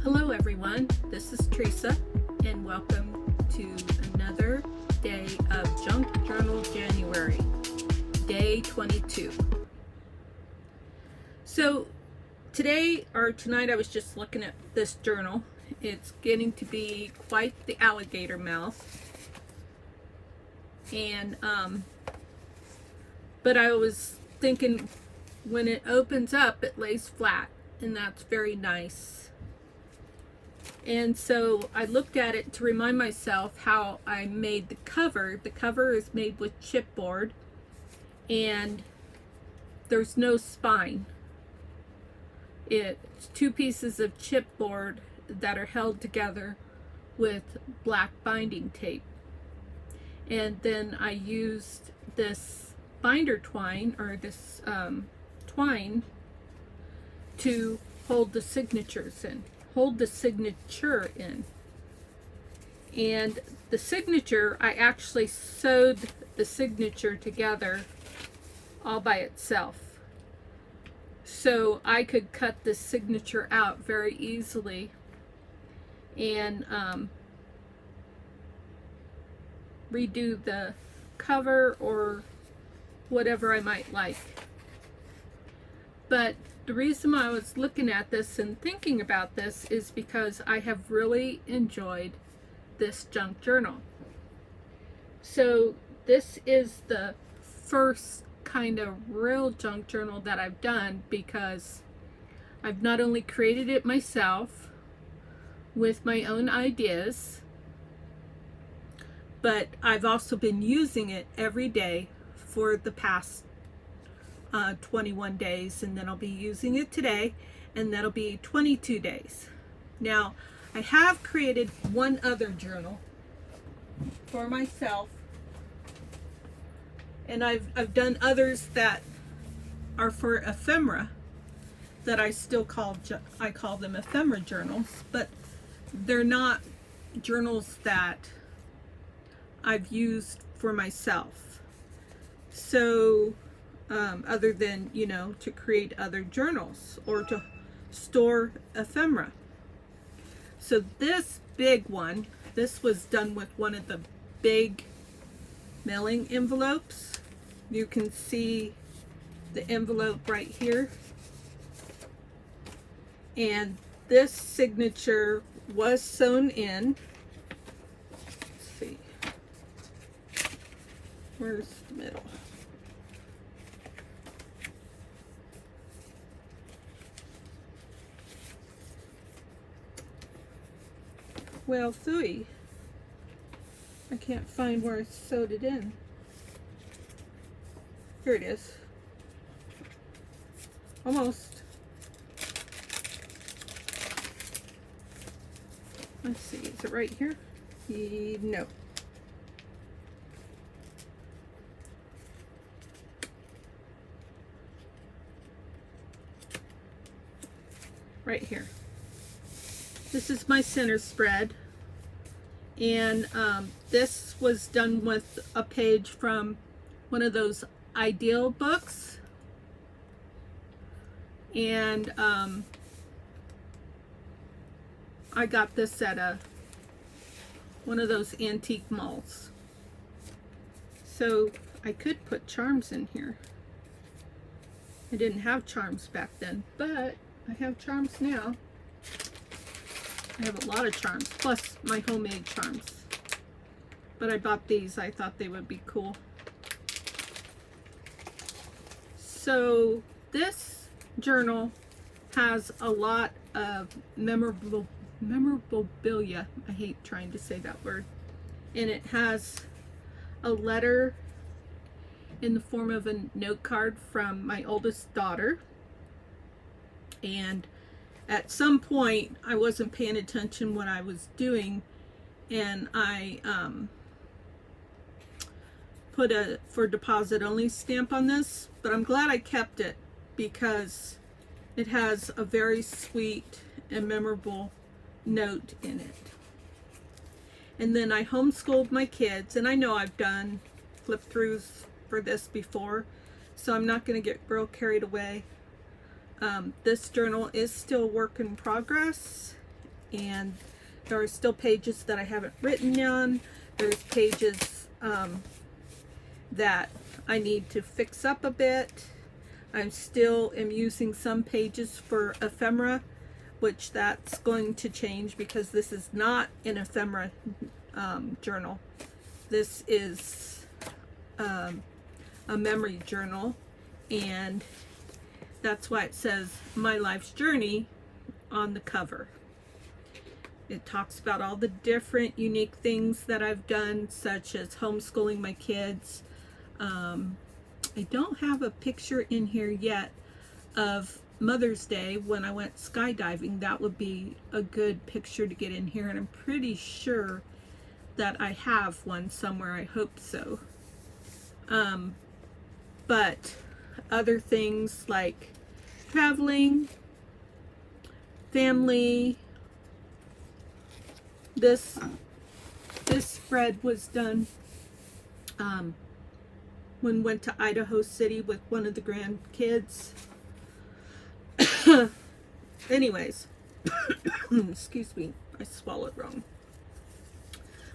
Hello everyone, this is Teresa and welcome to another day of Junk Journal January, day 22. So tonight I was just looking at this journal. It's getting to be quite the alligator mouth. And but I was thinking when it opens up it lays flat, and that's very nice. And so I looked at it to remind myself how I made the cover. The cover is made with chipboard and there's no spine. It's two pieces of chipboard that are held together with black binding tape. And then I used this binder twine, or this twine, to hold the signature in. And the signature, I actually sewed the signature together all by itself. So I could cut the signature out very easily and redo the cover or whatever I might like. But the reason I was looking at this and thinking about this is because I have really enjoyed this junk journal. So this is the first kind of real junk journal that I've done, because I've not only created it myself with my own ideas, but I've also been using it every day for the past 21 days, and then I'll be using it today, and that'll be 22 days. Now, I have created one other journal for myself, and I've done others that are for ephemera that I still call them ephemera journals, but they're not journals that I've used for myself. So other than, to create other journals or to store ephemera. So this big one, this was done with one of the big mailing envelopes. You can see the envelope right here. And this signature was sewn in. Let's see. Where's the middle? Well, phooey. I can't find where I sewed it in. Here it is. Almost. Let's see, is it right here? No. Right here. This is my center spread, and this was done with a page from one of those Ideal books, and I got this at one of those antique malls. So I could put charms in here. I didn't have charms back then, but I have charms now. I have a lot of charms, plus my homemade charms. But I bought these. I thought they would be cool. So this journal has a lot of memorabilia. I hate trying to say that word. And it has a letter in the form of a note card from my oldest daughter. And at some point, I wasn't paying attention what I was doing, and I put a for deposit only stamp on this, but I'm glad I kept it because it has a very sweet and memorable note in it. And then I homeschooled my kids, and I know I've done flip-throughs for this before, so I'm not going to get real carried away. This journal is still work in progress, and there are still pages that I haven't written on. There's pages that I need to fix up a bit. I still am using some pages for ephemera, which that's going to change because this is not an ephemera journal. This is a memory journal, and that's why it says My Life's Journey on the cover. It talks about all the different unique things that I've done, such as homeschooling my kids. I don't have a picture in here yet of Mother's Day when I went skydiving. That would be a good picture to get in here, and I'm pretty sure that I have one somewhere. I hope so. But other things like traveling, family. This spread was done when went to Idaho City with one of the grandkids. Anyways, excuse me, I swallowed wrong.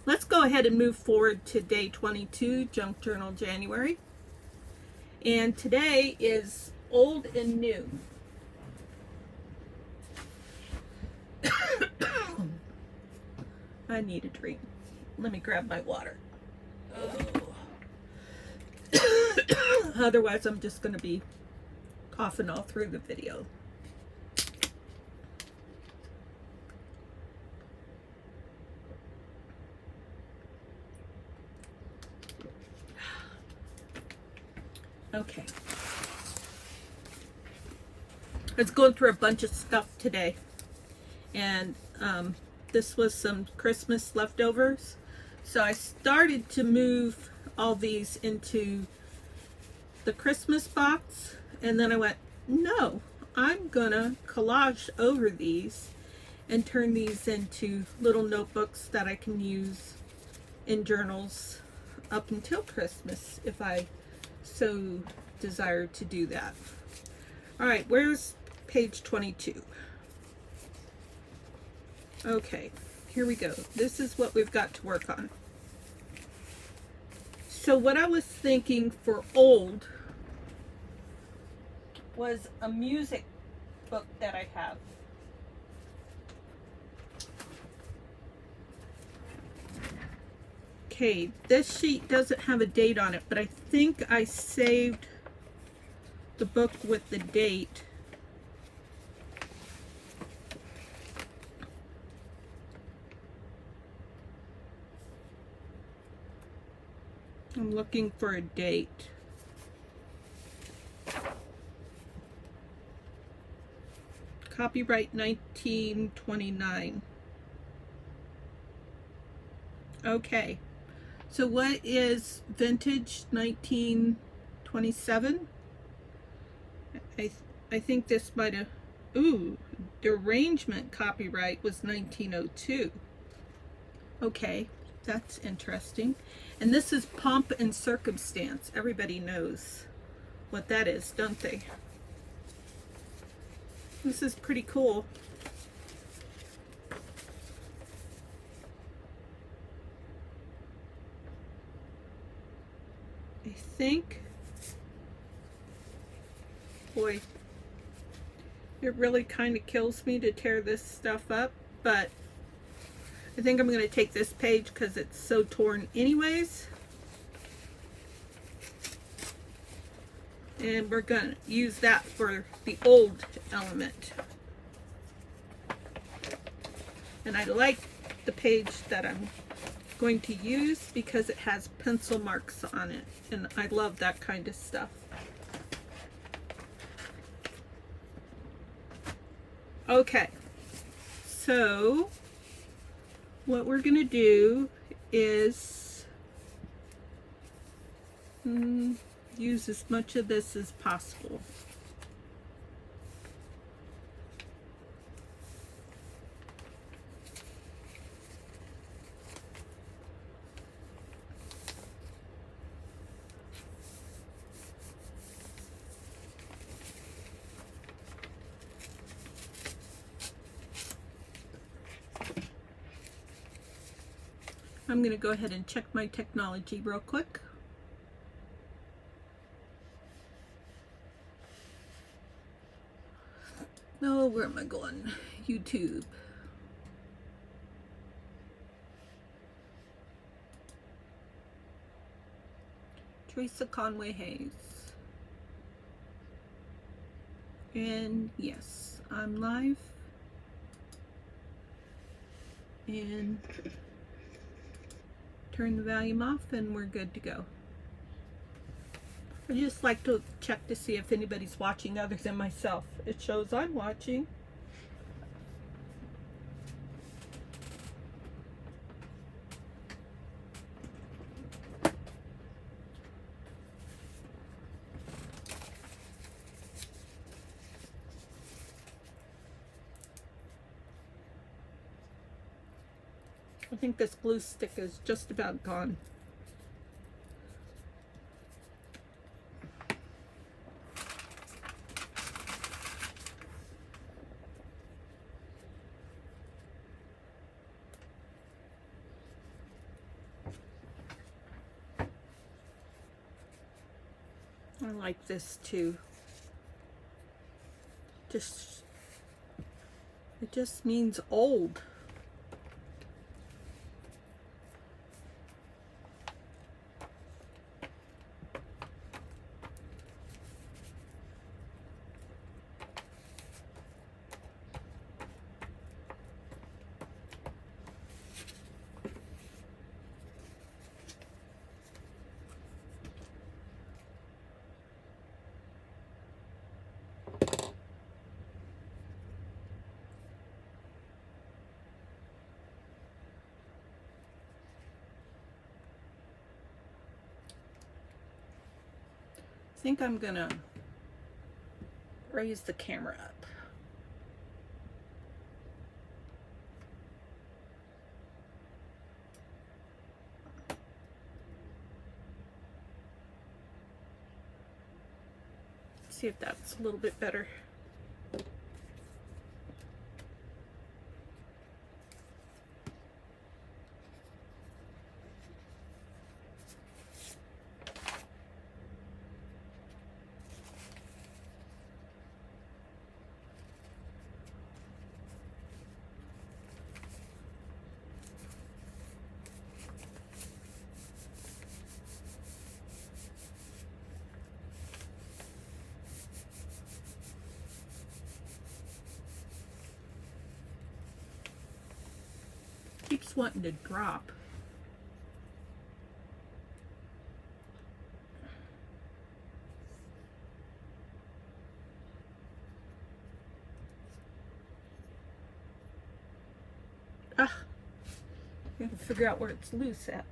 Let's go ahead and move forward to day 22, Junk Journal January. And today is old and new. I need a drink. Let me grab my water. Oh. Otherwise, I'm just going to be coughing all through the video. Okay. I was going through a bunch of stuff today, and this was some Christmas leftovers. So I started to move all these into the Christmas box, and then I went, no, I'm gonna collage over these and turn these into little notebooks that I can use in journals up until Christmas if I so desire to do that. All right, where's page 22? Okay, here we go. This is what we've got to work on. So what I was thinking for old was a music book that I have. Okay, this sheet doesn't have a date on it, but I think I saved the book with the date. I'm looking for a date. Copyright 1929. Okay. So what is vintage 1927? I think this might have, ooh, derangement copyright was 1902. Okay, that's interesting. And this is Pomp and Circumstance. Everybody knows what that is, don't they? This is pretty cool. I think, boy, it really kind of kills me to tear this stuff up, but I think I'm going to take this page because it's so torn anyways. And we're going to use that for the old element. And I like the page that I'm going to use because it has pencil marks on it. And I love that kind of stuff. Okay. So what we're going to do is use as much of this as possible. I'm going to go ahead and check my technology real quick. Oh, where am I going? YouTube. Teresa Conway-Hayes. And yes, I'm live. And turn the volume off and we're good to go. I just like to check to see if anybody's watching other than myself. It shows I'm watching. I think this glue stick is just about gone. I like this too. It just means old. I think I'm gonna raise the camera up. See if that's a little bit better. Keeps wanting to drop. I gotta figure out where it's loose at.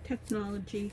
Technology.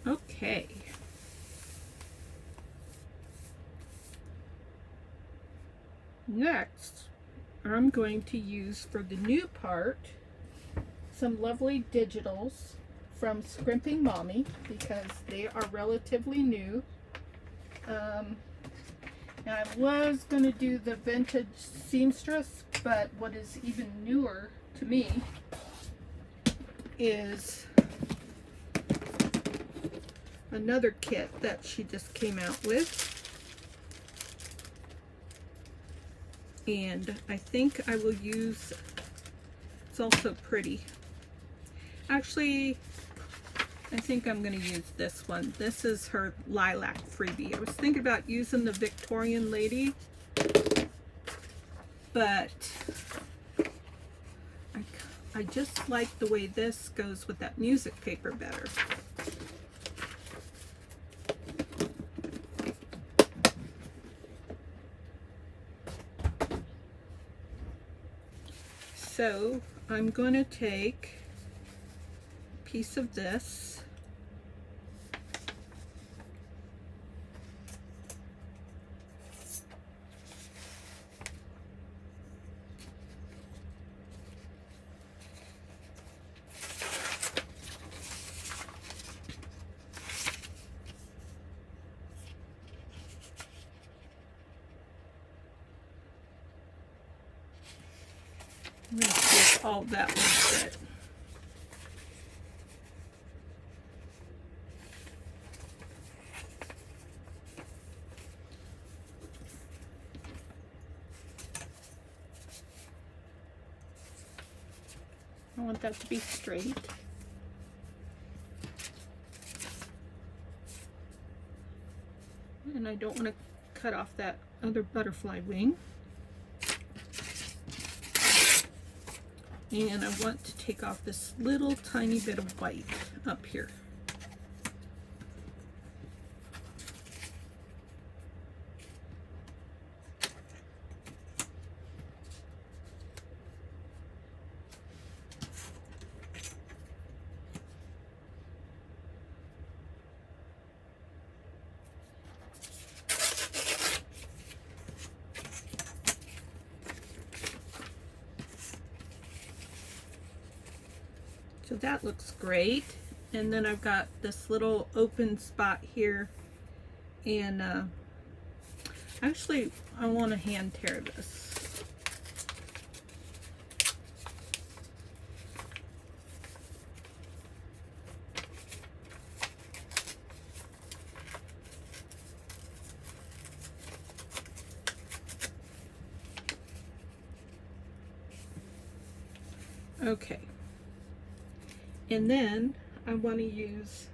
Okay. Next, I'm going to use for the new part some lovely digitals from Scrimping Mommy because they are relatively new. And I was going to do the vintage seamstress, but what is even newer to me is another kit that she just came out with. And I think I will use, it's also pretty. Actually, I think I'm going to use this one. This is her lilac freebie. I was thinking about using the Victorian lady, but I just like the way this goes with that music paper better. So I'm going to take a piece of this, I'm going to see if all that will fit. I want that to be straight. And I don't want to cut off that other butterfly wing. And I want to take off this little tiny bit of white up here. So that looks great. And then I've got this little open spot here, and actually I want to hand tear this. Okay. And then I want to use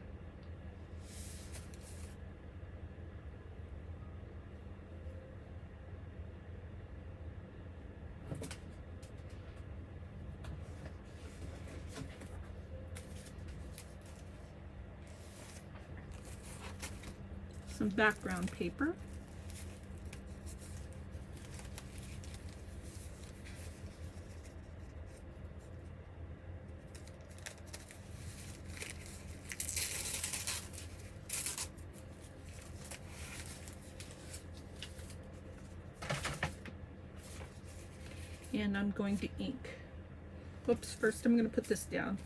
some background paper. And I'm going to ink. Whoops, first I'm going to put this down.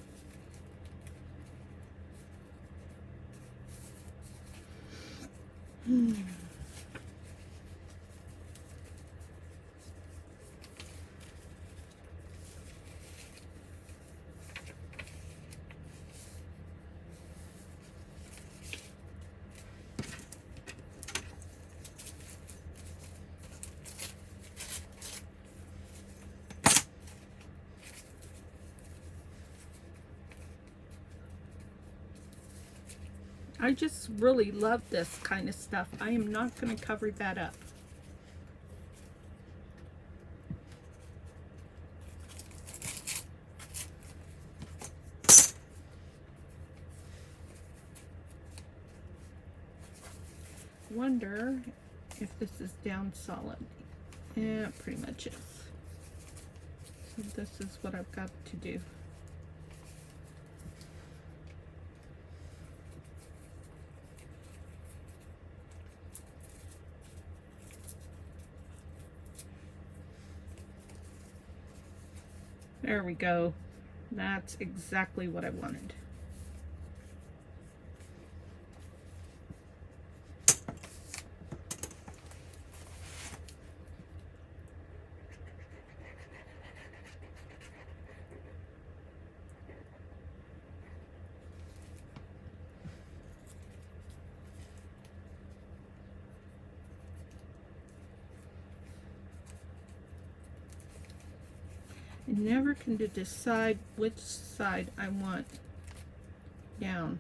I just really love this kind of stuff. I am not going to cover that up. Wonder if this is down solid. Yeah, it pretty much is. So this is what I've got to do. There we go. That's exactly what I wanted. I never can decide which side I want down.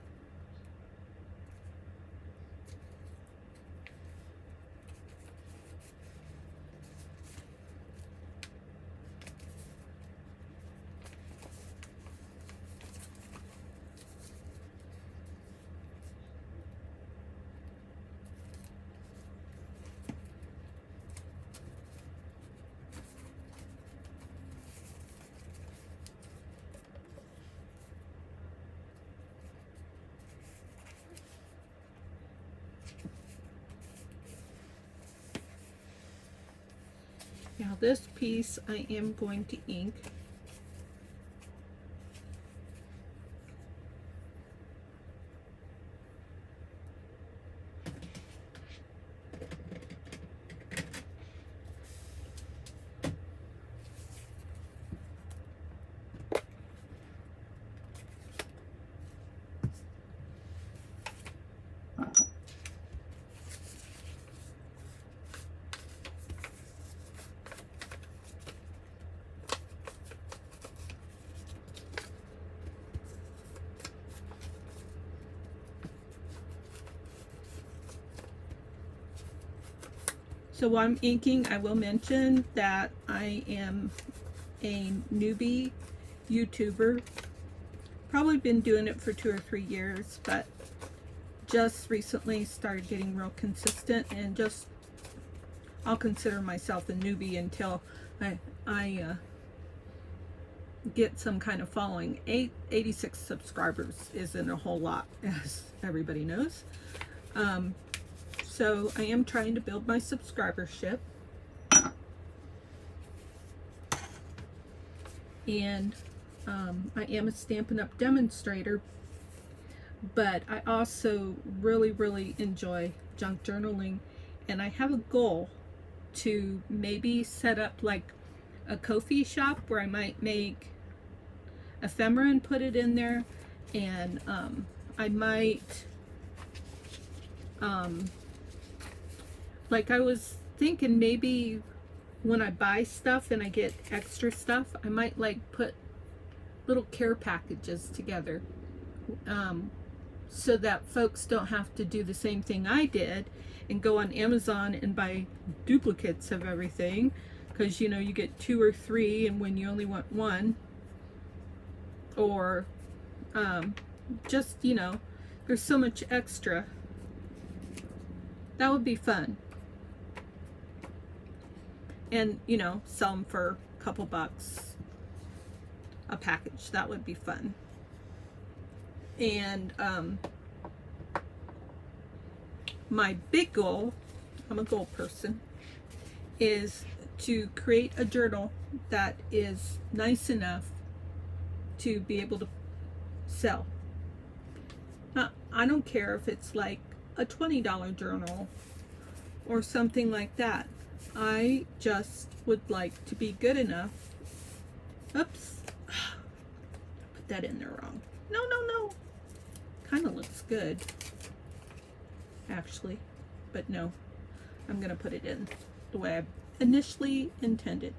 Now this piece I am going to ink. So while I'm inking, I will mention that I am a newbie YouTuber. Probably been doing it for 2 or 3 years, but just recently started getting real consistent, and just I'll consider myself a newbie until I get some kind of following. 86 subscribers isn't a whole lot, as everybody knows. So I am trying to build my subscribership. And I am a Stampin' Up! Demonstrator, but I also really enjoy junk journaling, and I have a goal to maybe set up like a Ko-fi shop where I might make ephemera and put it in there, and I might like I was thinking maybe when I buy stuff and I get extra stuff, I might like put little care packages together, so that folks don't have to do the same thing I did and go on Amazon and buy duplicates of everything, because you know you get 2 or 3 and when you only want 1, or just, you know, there's so much extra. That would be fun. And, you know, sell them for a couple bucks a package. That would be fun. And my big goal, I'm a goal person, is to create a journal that is nice enough to be able to sell. I don't care if it's like a $20 journal or something like that. I just would like to be good enough. Oops. Put that in there wrong. No. Kind of looks good, actually. But no. I'm going to put it in the way I initially intended.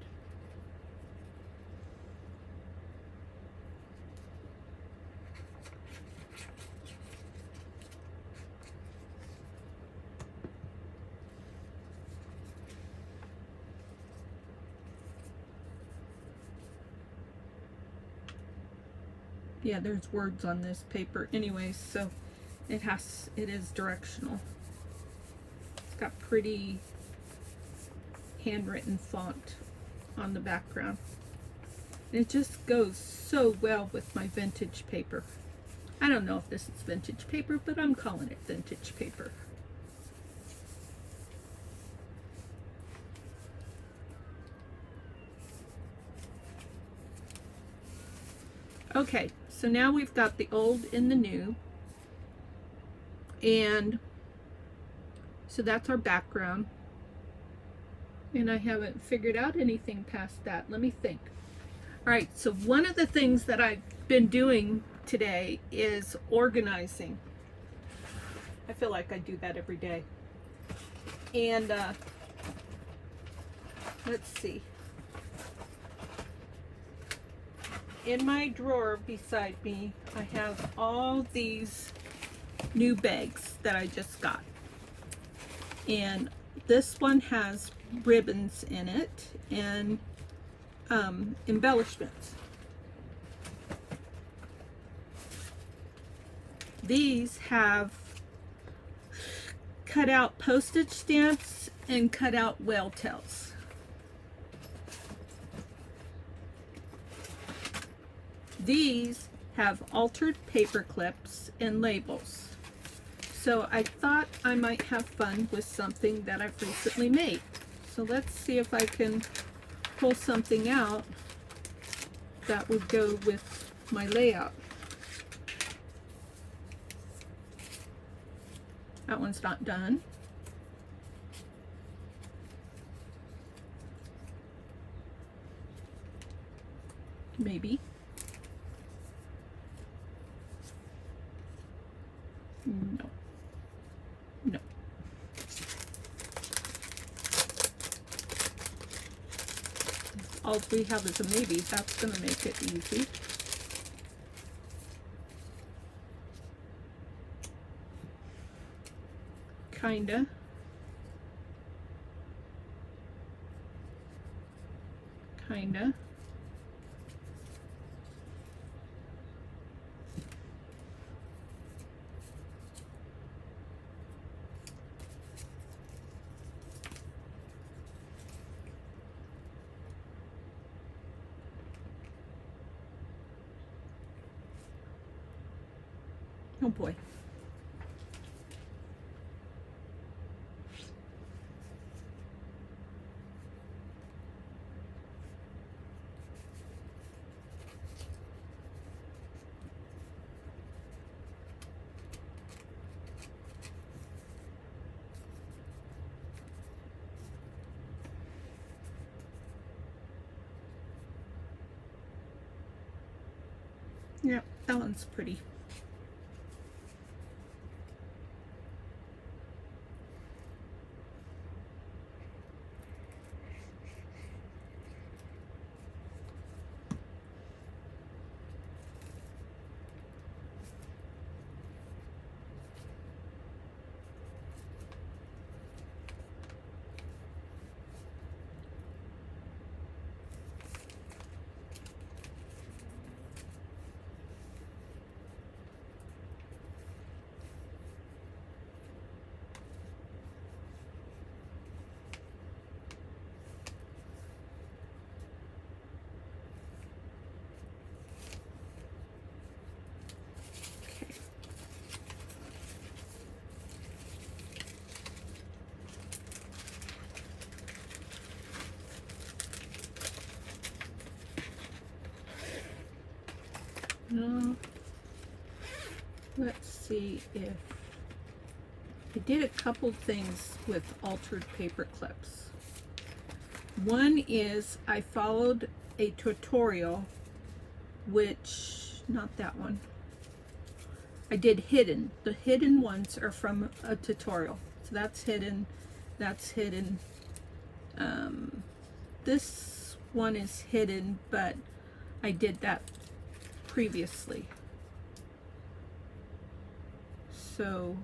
Yeah, there's words on this paper anyways, so it is directional. It's got pretty handwritten font on the background. And it just goes so well with my vintage paper. I don't know if this is vintage paper, but I'm calling it vintage paper. Okay, so now we've got the old and the new, and so that's our background, and I haven't figured out anything past that. Let me think. All right, so one of the things that I've been doing today is organizing. I feel like I do that every day. And let's see. In my drawer beside me, I have all these new bags that I just got. And this one has ribbons in it and embellishments. These have cut out postage stamps and cut out whale tails. These have altered paper clips and labels. So I thought I might have fun with something that I've recently made. So let's see if I can pull something out that would go with my layout. That one's not done. Maybe. No. No. All we have is a maybe. That's going to make it easy. Kinda. Kinda. Oh boy. Yeah, that one's pretty. Let's see if I did a couple things with altered paper clips. One is I followed a tutorial, which, not that one. I did hidden. The hidden ones are from a tutorial. So that's hidden. That's hidden. This one is hidden, but I did that previously. So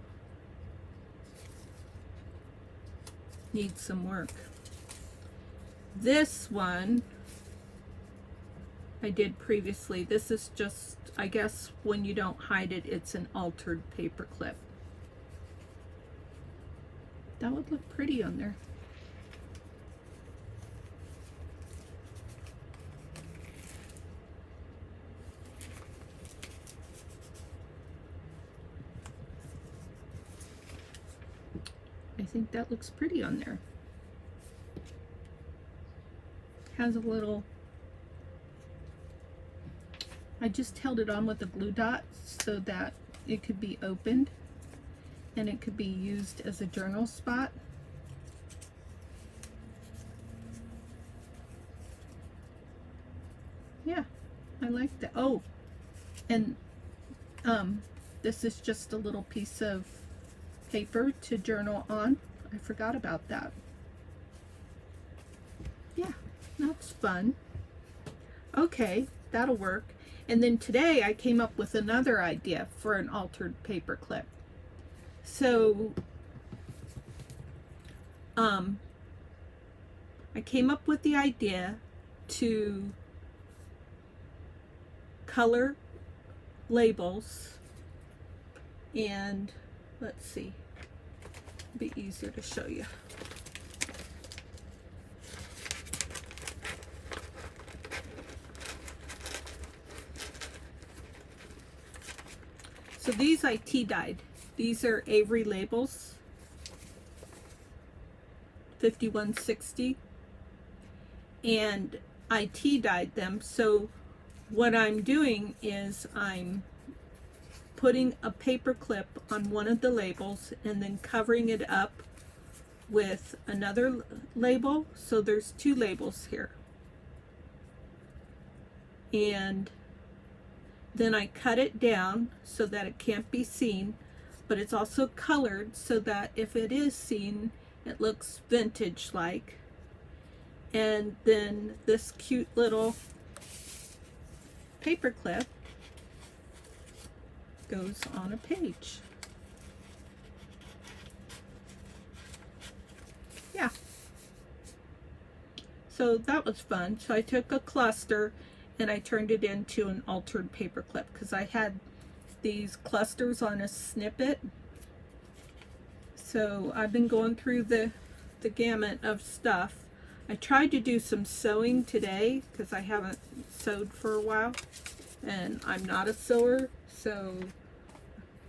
needs some work. This one I did previously. This is just, I guess when you don't hide it, it's an altered paper clip. That would look pretty on there. I think that looks pretty on there. Has a little, I just held it on with a glue dot so that it could be opened and it could be used as a journal spot. Yeah, I like that. Oh, and this is just a little piece of paper to journal on. I forgot about that. Yeah, that's fun. Okay, that'll work. And then today I came up with another idea for an altered paper clip. So I came up with the idea to color labels, and let's see, it'll be easier to show you. So these I tea dyed. These are Avery labels. 5160, and I tea dyed them. So what I'm doing is I'm putting a paper clip on one of the labels and then covering it up with another label. So there's two labels here. And then I cut it down so that it can't be seen, but it's also colored so that if it is seen, it looks vintage like. And then this cute little paper clip goes on a page. Yeah. So that was fun. So I took a cluster and I turned it into an altered paper clip because I had these clusters on a snippet. So I've been going through the gamut of stuff. I tried to do some sewing today because I haven't sewed for a while, and I'm not a sewer, so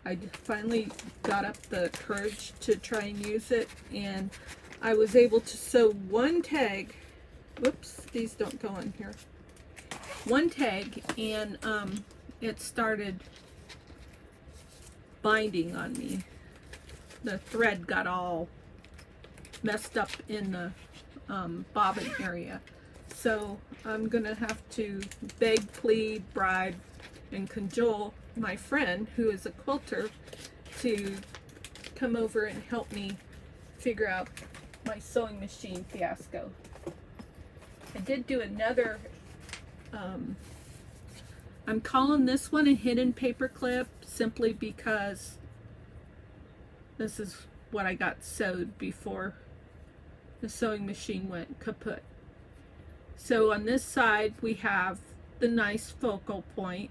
I finally got up the courage to try and use it, and I was able to sew one tag. Whoops, these don't go in here. One tag, and it started binding on me. The thread got all messed up in the bobbin area. So I'm gonna have to beg, plead, bribe, and cajole my friend who is a quilter to come over and help me figure out my sewing machine fiasco. I did do another, I'm calling this one a hidden paper clip simply because this is what I got sewed before the sewing machine went kaput. So on this side we have the nice focal point,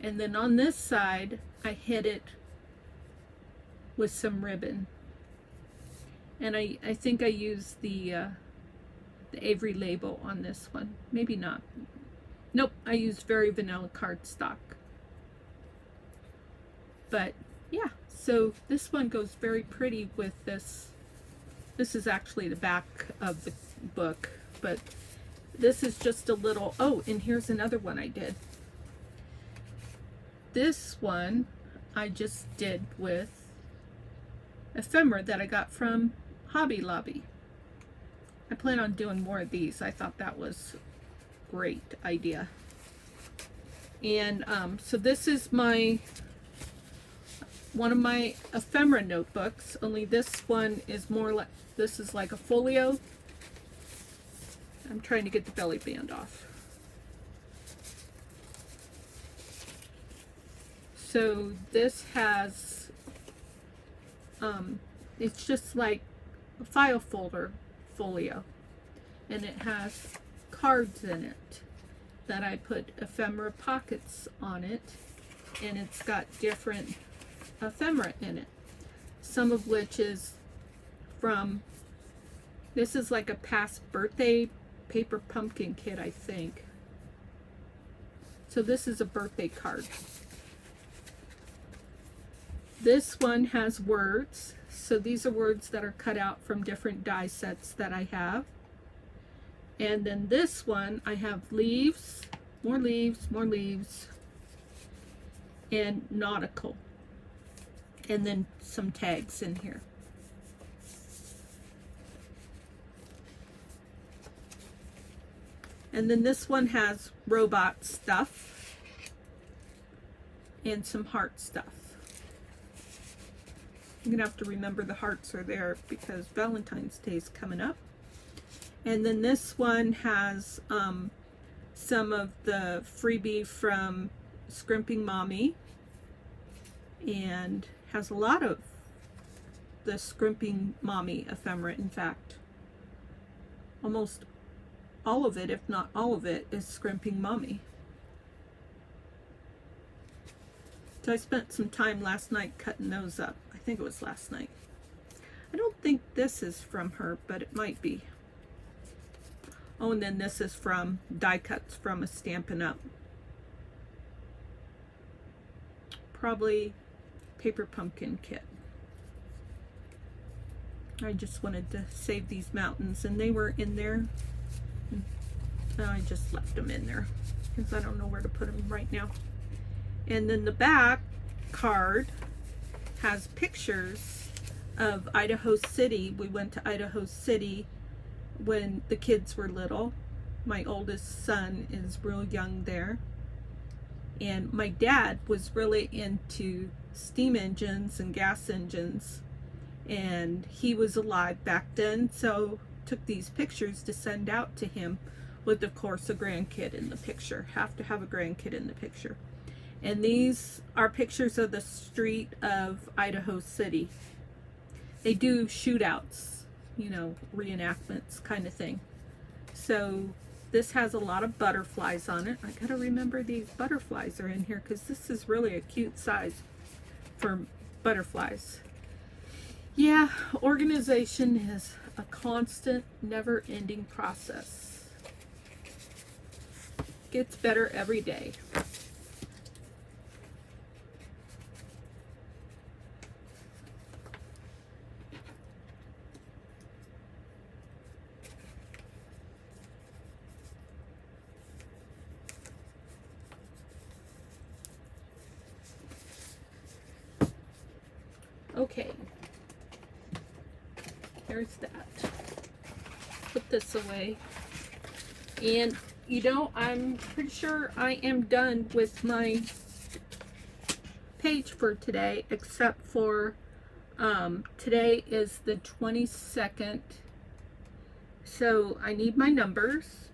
and then on this side I hid it with some ribbon, and I think I used the Avery label on this one. Maybe not. Nope, I used very vanilla cardstock. But yeah, so this one goes very pretty with this. This is actually the back of the book, but this is just a little, oh, and here's another one I did. This one I just did with ephemera that I got from Hobby Lobby. I plan on doing more of these. I thought that was a great idea. And so this is one of my ephemera notebooks, only this one is more like, this is like a folio. I'm trying to get the belly band off. So this has, it's just like a file folder folio, and it has cards in it that I put ephemera pockets on it, and it's got different ephemera in it, some of which is from, this is like a past birthday paper pumpkin kit, I think. So this is a birthday card. This one has words, so these are words that are cut out from different die sets that I have. And then this one I have leaves, more leaves, more leaves, and nautical, and then some tags in here. And then this one has robot stuff and some heart stuff. I'm gonna have to remember the hearts are there because Valentine's Day is coming up. And then this one has some of the freebie from Scrimping Mommy, and has a lot of the Scrimping Mommy ephemera. In fact, almost all of it, if not all of it, is Scrimping Mommy. So I spent some time last night cutting those up. I think it was last night. I don't think this is from her, but it might be. Oh, and then this is from die cuts from a Stampin' Up. Probably Paper Pumpkin kit. I just wanted to save these mountains, and they were in there. I just left them in there because I don't know where to put them right now. And then the back card has pictures of Idaho City. We went to Idaho City when the kids were little. My oldest son is real young there. And my dad was really into steam engines and gas engines. And he was alive back then, so took these pictures to send out to him with, of course, a grandkid in the picture. Have to have a grandkid in the picture. And these are pictures of the street of Idaho City. They do shootouts, you know, reenactments kind of thing. So this has a lot of butterflies on it. I gotta remember these butterflies are in here because this is really a cute size for butterflies. Yeah, organization is a constant, never-ending process. Gets better every day. Okay. There's that. Put this away. And you know, I'm pretty sure I am done with my page for today, except for today is the 22nd. So I need my numbers.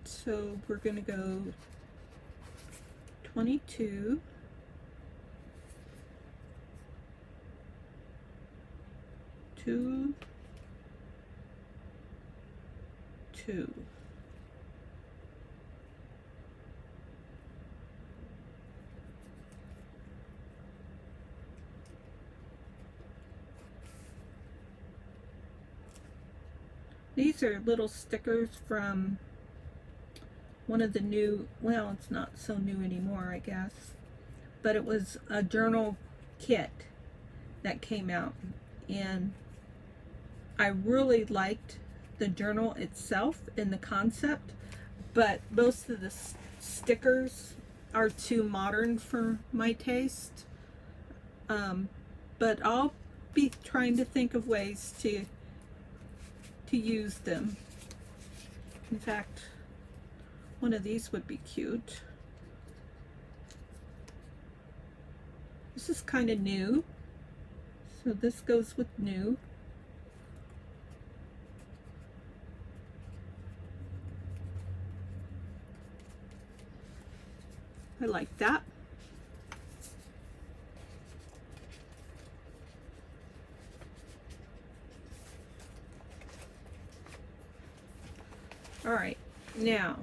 So we're going to go 22, 2, 2. These are little stickers from one of the new, well, it's not so new anymore, I guess, but it was a journal kit that came out, and I really liked the journal itself and the concept, but most of the stickers are too modern for my taste. But I'll be trying to think of ways to use them. In fact, one of these would be cute. This is kind of new, so this goes with new. I like that. All right, now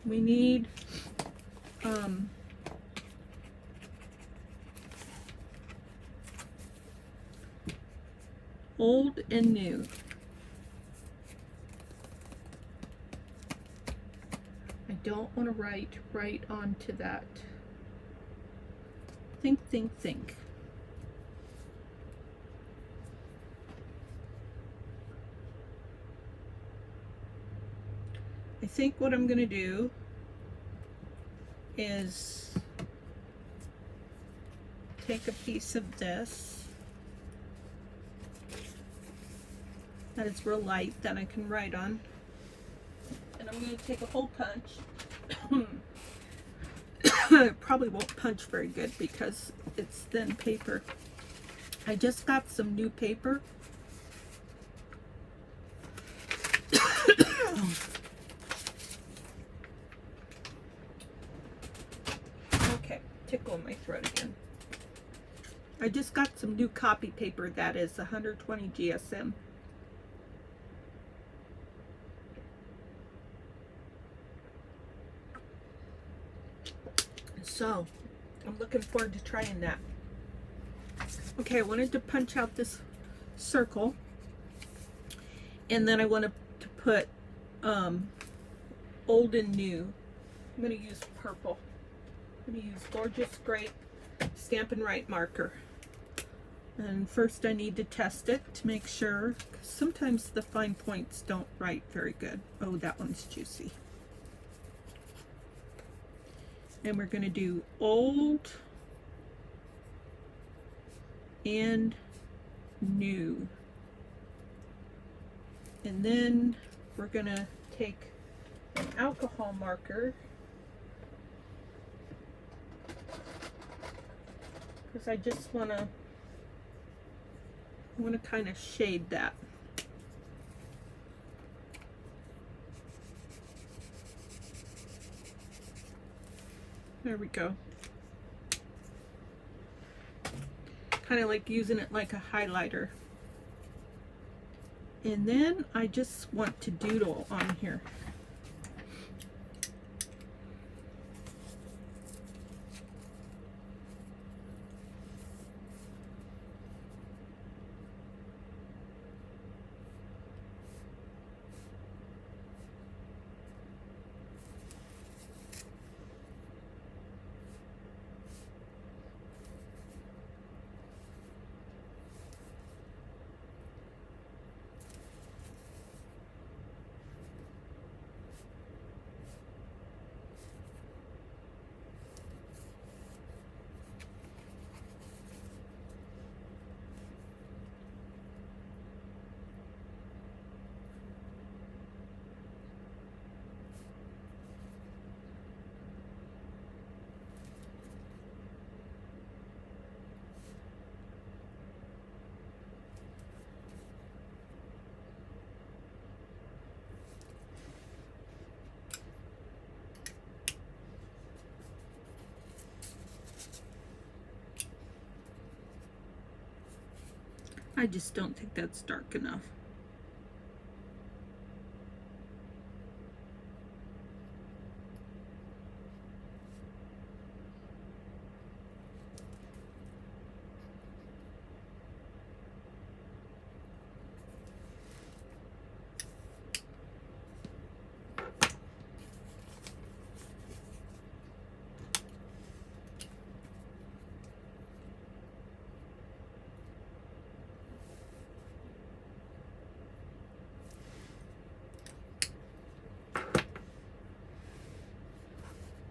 we need old and new. I don't want to write right onto that. Think, think, think. I think what I'm going to do is take a piece of this that is real light that I can write on, and I'm going to take a hole punch. It probably won't punch very good because it's thin paper. I just got some new paper. Okay, tickle in my throat again. I just got some new copy paper that is 120 GSM. So I'm looking forward to trying that. Okay, I wanted to punch out this circle, and then I wanted to put old and new. I'm going to use purple. I'm going to use Gorgeous Grape Stampin' Right marker. And first I need to test it to make sure, 'cause sometimes the fine points don't write very good. Oh, that one's juicy. And we're going to do old and new. And then we're going to take an alcohol marker, because I just want to kind of shade that. There we go. Kind of like using it like a highlighter. And then I just want to doodle on here. I just don't think that's dark enough.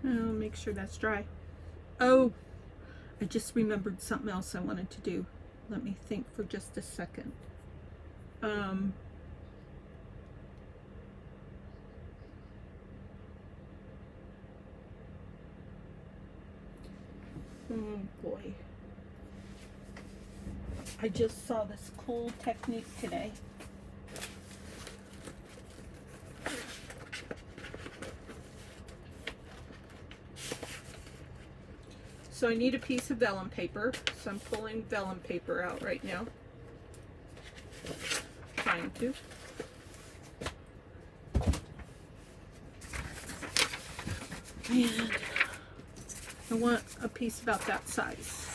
I'll make sure that's dry. Oh, I just remembered something else I wanted to do. Let me think for just a second. Oh boy. I just saw this cool technique today. So I need a piece of vellum paper, so I'm pulling vellum paper out right now. Trying to. And I want a piece about that size.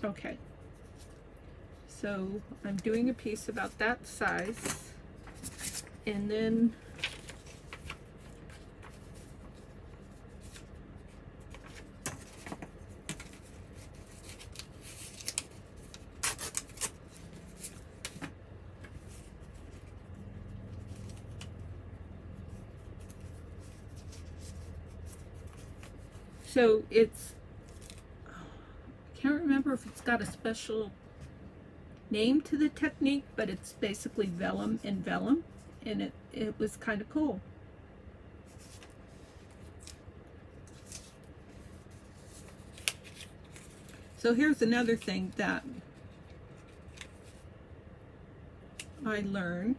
Okay, so I'm doing a piece about that size, and then so it's, I can't remember if it's got a special name to the technique, but it's basically vellum and vellum, and it was kind of cool. So here's another thing that I learned,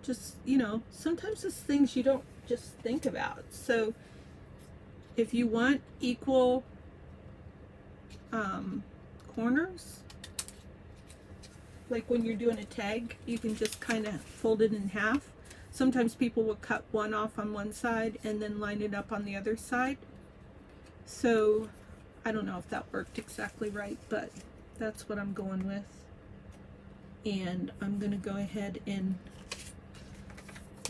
just, sometimes it's things you don't just think about. So if you want equal corners, like when you're doing a tag, you can just kind of fold it in half. Sometimes people will cut one off on one side and then line it up on the other side. So I don't know if that worked exactly right, but that's what I'm going with. And I'm going to go ahead and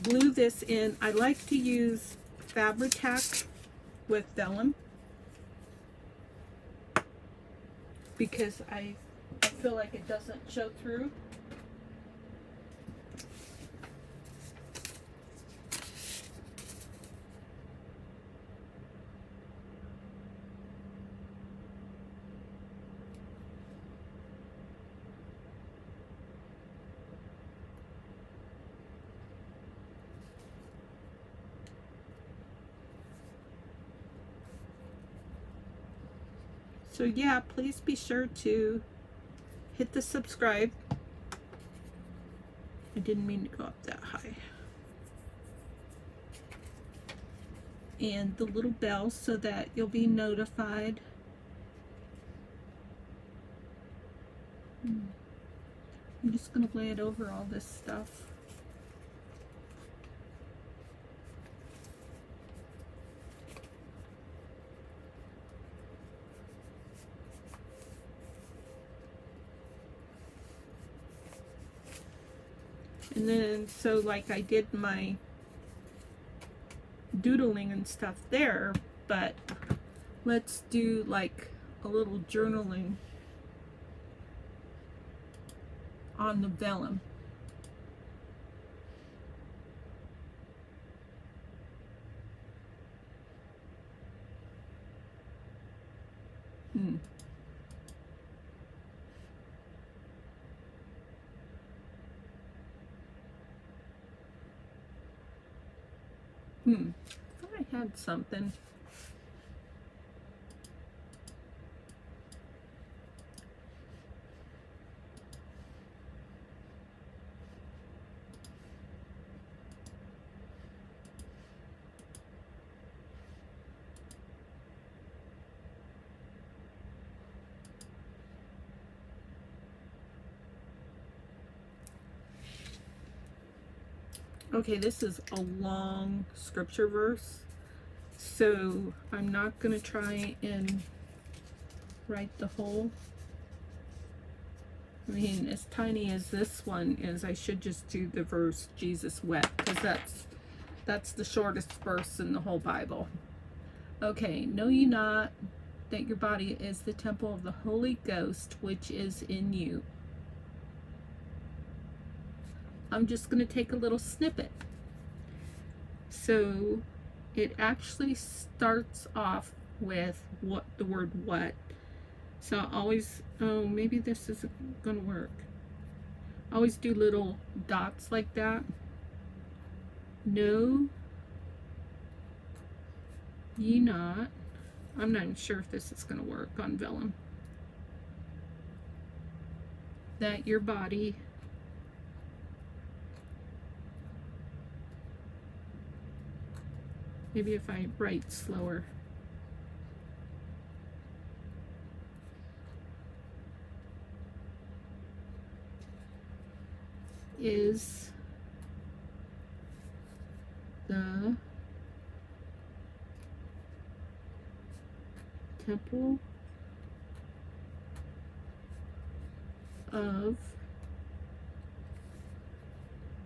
glue this in. I like to use Fabri-Tac with vellum because I feel like it doesn't show through. So yeah, please be sure to hit the subscribe. I didn't mean to go up that high. And the little bell so that you'll be notified. I'm just going to lay it over all this stuff. And then, so like I did my doodling and stuff there, but let's do like a little journaling on the vellum. Thought I had something. Okay, this is a long scripture verse, so I'm not going to try and write the whole. I mean, as tiny as this one is, I should just do the verse, Jesus wept, because that's the shortest verse in the whole Bible. Okay, know ye not that your body is the temple of the Holy Ghost, which is in you. I'm just going to take a little snippet. So it actually starts off with what the word what. So I always, oh, maybe this isn't going to work. I always do little dots like that. Know ye not. I'm not even sure if this is going to work on vellum. That your body maybe if I write slower. Is the temple of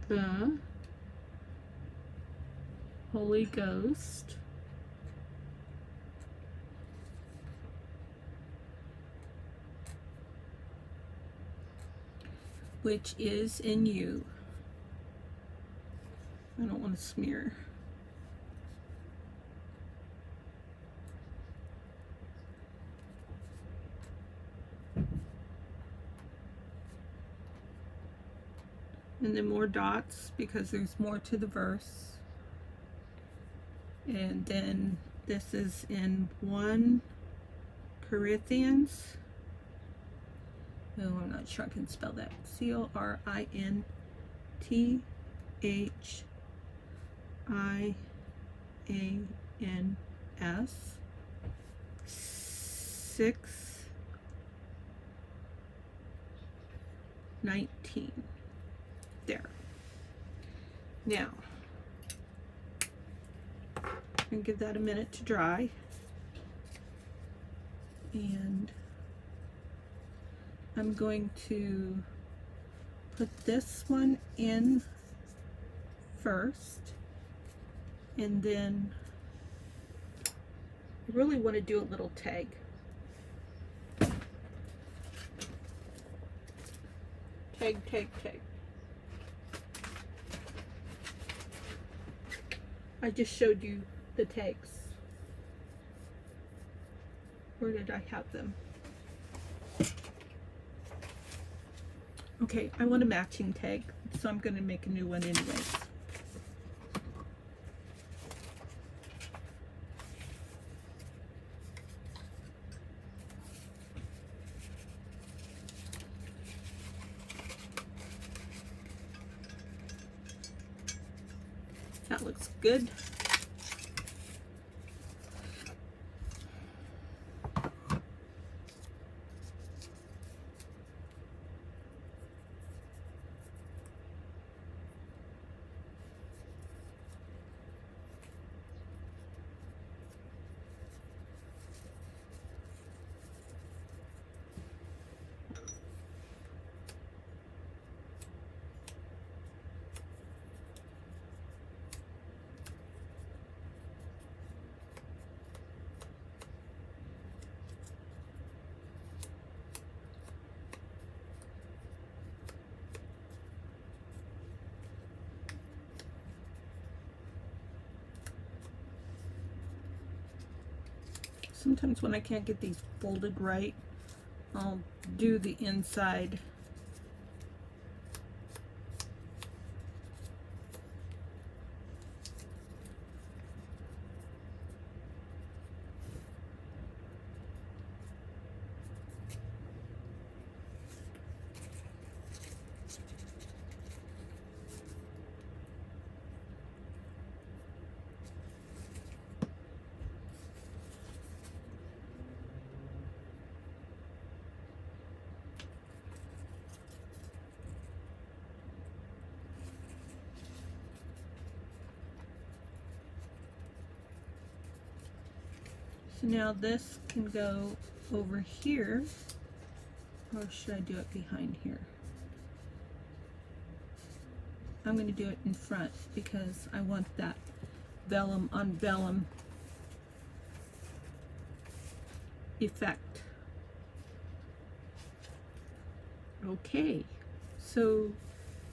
the Holy Ghost, which is in you. I don't want to smear. And then more dots because there's more to the verse. And then this is in 1 Corinthians Oh, I'm not sure I can spell that. CORINTHIANS 6:19. There. Now, I'm going to give that a minute to dry. And I'm going to put this one in first, and then I really want to do a little tag. Tag, tag, tag. I just showed you the tags. Where did I have them? Okay, I want a matching tag, so I'm going to make a new one anyways. That looks good. Sometimes when I can't get these folded right, I'll do the inside. So now this can go over here, or should I do it behind here? I'm going to do it in front because I want that vellum on vellum effect. Okay, so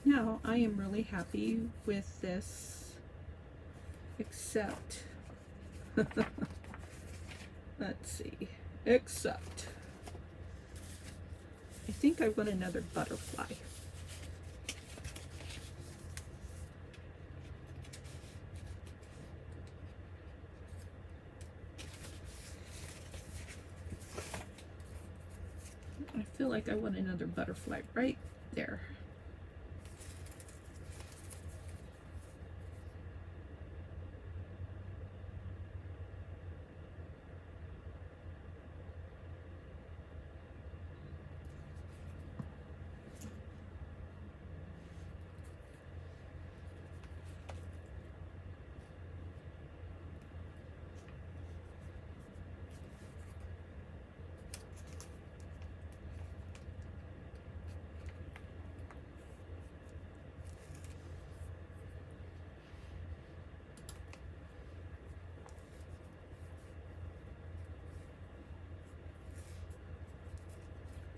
now I am really happy with this, except let's see, except I think I want another butterfly. I feel like I want another butterfly right there.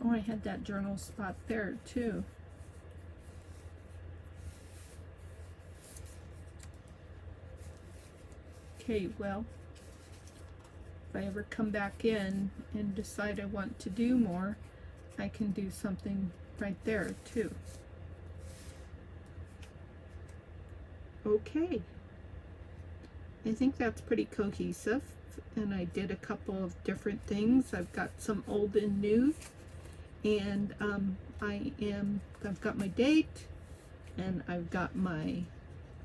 Oh, I had that journal spot there too. Okay, well, if I ever come back in and decide I want to do more, I can do something right there too. Okay, I think that's pretty cohesive, and I did a couple of different things. I've got some old and new, And I've got my date, and I've got my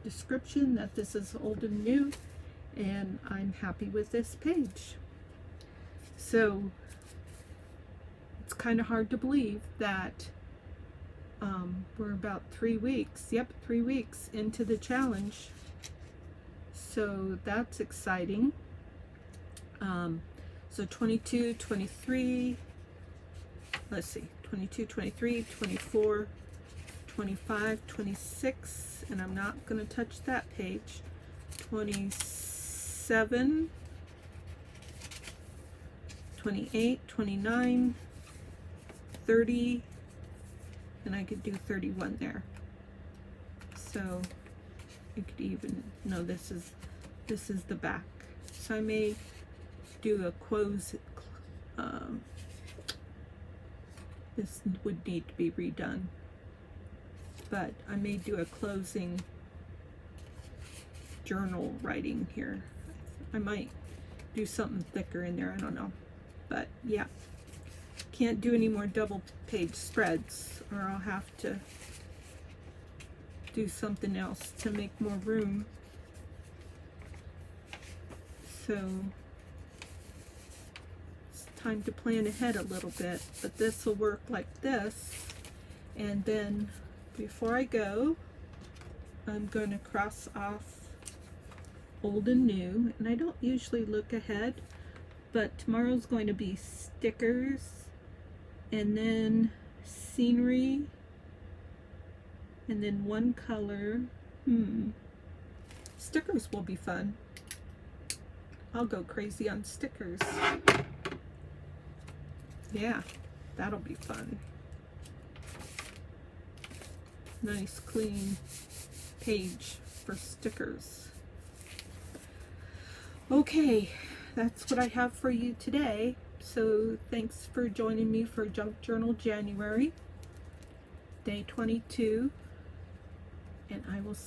description that this is old and new, and I'm happy with this page. So it's kind of hard to believe that we're about 3 weeks, 3 weeks into the challenge. So that's exciting. So 22, 23, let's see, 22, 23, 24, 25, 26, and I'm not going to touch that page, 27, 28, 29, 30, and I could do 31 there. So you could even, no, this is the back. So I may do a close, this would need to be redone, but I may do a closing journal writing here. I might do something thicker in there, I don't know, but yeah, can't do any more double page spreads, or I'll have to do something else to make more room. So it's time to plan ahead a little bit, but this will work like this. And then before I go, I'm going to cross off old and new, and I don't usually look ahead, but tomorrow's going to be stickers, and then scenery, and then one color. Stickers will be fun. I'll go crazy on stickers. Yeah, that'll be fun. Nice clean page for stickers. Okay, that's what I have for you today. So thanks for joining me for Junk Journal January, day 22, and I will see